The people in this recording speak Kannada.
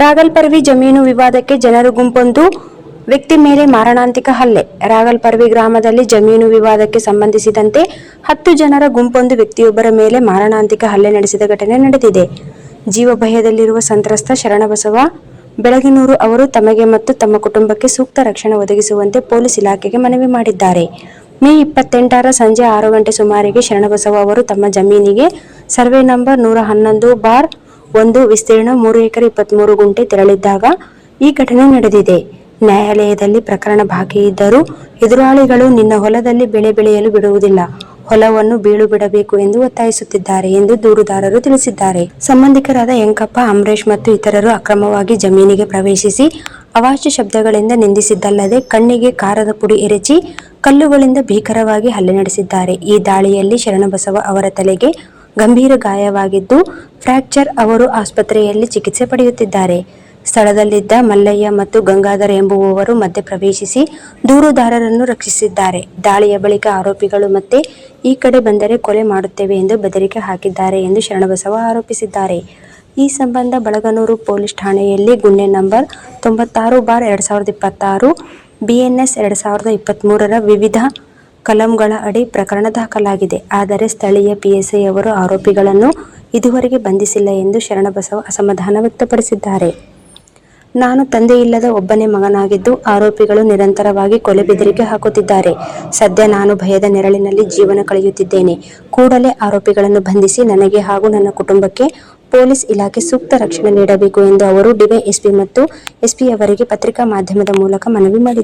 ರಾಗಲ್ಪರ್ವಿ ಜಮೀನು ವಿವಾದಕ್ಕೆ ಜನರು ಗುಂಪೊಂದು ವ್ಯಕ್ತಿ ಮೇಲೆ ಮಾರಣಾಂತಿಕ ಹಲ್ಲೆ. ರಾಗಲ್ಪರ್ವಿ ಗ್ರಾಮದಲ್ಲಿ ಜಮೀನು ವಿವಾದಕ್ಕೆ ಸಂಬಂಧಿಸಿದಂತೆ 10 ಜನರ ಗುಂಪೊಂದು ವ್ಯಕ್ತಿಯೊಬ್ಬರ ಮೇಲೆ ಮಾರಣಾಂತಿಕ ಹಲ್ಲೆ ನಡೆಸಿದ ಘಟನೆ ನಡೆದಿದೆ. ಜೀವ ಭಯದಲ್ಲಿರುವ ಸಂತ್ರಸ್ತ ಶರಣಬಸವ ಬೆಳಗಿನೂರು ಅವರು ತಮಗೆ ಮತ್ತು ತಮ್ಮ ಕುಟುಂಬಕ್ಕೆ ಸೂಕ್ತ ರಕ್ಷಣೆ ಒದಗಿಸುವಂತೆ ಪೊಲೀಸ್ ಇಲಾಖೆಗೆ ಮನವಿ ಮಾಡಿದ್ದಾರೆ. ಮೇ 28ರ ಸಂಜೆ 6 ಗಂಟೆ ಸುಮಾರಿಗೆ ಶರಣಬಸವ ಅವರು ತಮ್ಮ ಜಮೀನಿಗೆ ಸರ್ವೆ ನಂಬರ್ 111/1 ವಿಸ್ತೀರ್ಣ 3 ಎಕರೆ 23 ಗುಂಟೆ ತೆರಳಿದ್ದಾಗ ಈ ಘಟನೆ ನಡೆದಿದೆ. ನ್ಯಾಯಾಲಯದಲ್ಲಿ ಪ್ರಕರಣ ಬಾಕಿ ಇದ್ದರೂ ಎದುರಾಳಿಗಳು ನಿನ್ನ ಹೊಲದಲ್ಲಿ ಬೆಳೆ ಬೆಳೆಯಲು ಬಿಡುವುದಿಲ್ಲ, ಹೊಲವನ್ನು ಬೀಳು ಬಿಡಬೇಕು ಎಂದು ಒತ್ತಾಯಿಸುತ್ತಿದ್ದಾರೆ ಎಂದು ದೂರುದಾರರು ತಿಳಿಸಿದ್ದಾರೆ. ಸಂಬಂಧಿಕರಾದ ಯಂಕಪ್ಪ, ಅಮರೇಶ್ ಮತ್ತು ಇತರರು ಅಕ್ರಮವಾಗಿ ಜಮೀನಿಗೆ ಪ್ರವೇಶಿಸಿ ಅವಾಚ್ಯ ಶಬ್ದಗಳಿಂದ ನಿಂದಿಸಿದ್ದಲ್ಲದೆ ಕಣ್ಣಿಗೆ ಕಾರದ ಪುಡಿ ಎರಚಿ ಕಲ್ಲುಗಳಿಂದ ಭೀಕರವಾಗಿ ಹಲ್ಲೆ ನಡೆಸಿದ್ದಾರೆ. ಈ ದಾಳಿಯಲ್ಲಿ ಶರಣಬಸವ ಅವರ ತಲೆಗೆ ಗಂಭೀರ ಗಾಯವಾಗಿದ್ದು ಫ್ರ್ಯಾಕ್ಚರ್. ಅವರು ಆಸ್ಪತ್ರೆಯಲ್ಲಿ ಚಿಕಿತ್ಸೆ ಪಡೆಯುತ್ತಿದ್ದಾರೆ. ಸ್ಥಳದಲ್ಲಿದ್ದ ಮಲ್ಲಯ್ಯ ಮತ್ತು ಗಂಗಾಧರ್ ಎಂಬುವವರು ಮಧ್ಯೆ ಪ್ರವೇಶಿಸಿ ದೂರುದಾರರನ್ನು ರಕ್ಷಿಸಿದ್ದಾರೆ. ದಾಳಿಯ ಬಳಿಕ ಆರೋಪಿಗಳು ಮತ್ತೆ ಈ ಕಡೆ ಬಂದರೆ ಕೊಲೆ ಮಾಡುತ್ತೇವೆ ಎಂದು ಬೆದರಿಕೆ ಹಾಕಿದ್ದಾರೆ ಎಂದು ಶರಣಬಸವ ಆರೋಪಿಸಿದ್ದಾರೆ. ಈ ಸಂಬಂಧ ಬಳಗನೂರು ಪೊಲೀಸ್ ಠಾಣೆಯಲ್ಲಿ ಗುನ್ನೆ ನಂಬರ್ 96/2026 BNS 2023ರ ವಿವಿಧ ಕಲಂಗಳ ಅಡಿ ಪ್ರಕರಣ ದಾಖಲಾಗಿದೆ. ಆದರೆ ಸ್ಥಳೀಯ PSI ಅವರು ಆರೋಪಿಗಳನ್ನು ಇದುವರೆಗೆ ಬಂಧಿಸಿಲ್ಲ ಎಂದು ಶರಣಬಸವ ಅಸಮಾಧಾನ ವ್ಯಕ್ತಪಡಿಸಿದ್ದಾರೆ. ನಾನು ತಂದೆಯಿಲ್ಲದ ಒಬ್ಬನೇ ಮಗನಾಗಿದ್ದು ಆರೋಪಿಗಳು ನಿರಂತರವಾಗಿ ಕೊಲೆ ಬೆದರಿಕೆ ಹಾಕುತ್ತಿದ್ದಾರೆ. ಸದ್ಯ ನಾನು ಭಯದ ನೆರಳಿನಲ್ಲಿ ಜೀವನ ಕಳೆಯುತ್ತಿದ್ದೇನೆ. ಕೂಡಲೇ ಆರೋಪಿಗಳನ್ನು ಬಂಧಿಸಿ ನನಗೆ ಹಾಗೂ ನನ್ನ ಕುಟುಂಬಕ್ಕೆ ಪೊಲೀಸ್ ಇಲಾಖೆ ಸೂಕ್ತ ರಕ್ಷಣೆ ನೀಡಬೇಕು ಎಂದು ಅವರು ಡಿವೈಎಸ್ಪಿ ಮತ್ತು SP ಅವರಿಗೆ ಪತ್ರಿಕಾ ಮಾಧ್ಯಮದ ಮೂಲಕ ಮನವಿ ಮಾಡಿದ್ದಾರೆ.